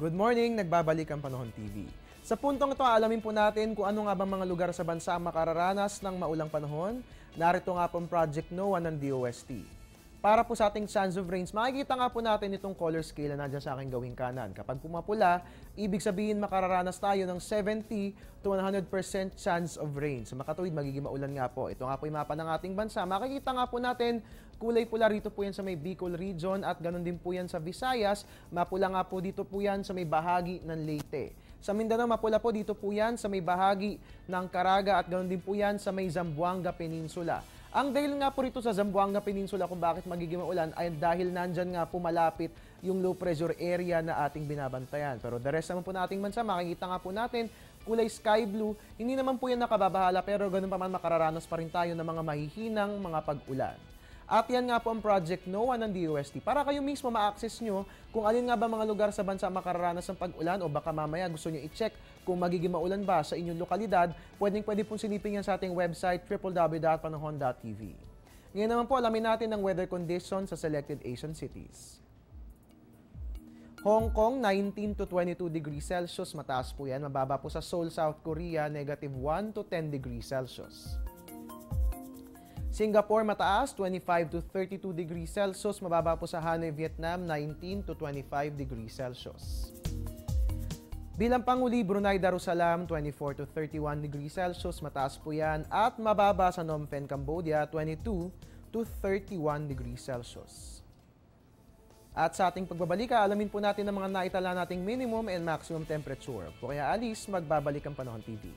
Good morning, nagbabalik ang Panahon TV. Sa puntong ito, alamin po natin kung ano nga bang mga lugar sa bansa ang makararanas ng maulang panahon. Narito nga po ang Project NOAA ng DOST. Para po sa ating chance of rains, makikita nga po natin itong color scale na nandiyan sa aking gawing kanan. Kapag pumapula, ibig sabihin makararanas tayo ng 70 to 100% chance of rain. Sa makatuwid, magiging maulan nga po. Ito nga po yung mapa ng ating bansa. Makikita nga po natin, kulay pula rito po yan sa may Bicol region at ganun din po yan sa Visayas. Mapula nga po dito po yan sa may bahagi ng Leyte. Sa Mindanao, mapula po dito po yan sa may bahagi ng Caraga at ganun din po yan sa may Zamboanga Peninsula. Ang dahil nga po rito sa Zamboanga Peninsula kung bakit magiging maulan ay dahil nandyan nga po malapit yung low pressure area na ating binabantayan. Pero the rest naman po nating bansa, makikita nga po natin kulay sky blue. Hindi naman po yan nakababahala pero ganun pa man makararanas pa rin tayo ng mga mahihinang mga pag-ulan. At yan nga po ang Project NOAA ng DOST. Para kayo mismo ma-access nyo kung alin nga ba mga lugar sa bansa makararanas ng pag-ulan o baka mamaya gusto nyo i-check kung magiging maulan ba sa inyong lokalidad, pwede pong silipin yan sa ating website www.panahon.tv. Ngayon naman po, alamin natin ang weather conditions sa selected Asian cities. Hong Kong, 19 to 22 degrees Celsius. Mataas po yan. Mababa po sa Seoul, South Korea, negative 1 to 10 degrees Celsius. Singapore, mataas, 25 to 32 degrees Celsius. Mababa po sa Hanoi, Vietnam, 19 to 25 degrees Celsius. Bilang panguli, Brunei Darussalam, 24 to 31 degrees Celsius. Mataas po yan. At mababa sa Phnom Penh, Cambodia, 22 to 31 degrees Celsius. At sa ating pagbabalika, alamin po natin ang mga naitala nating minimum and maximum temperature. Po kaya alis, magbabalik ang Panahon TV.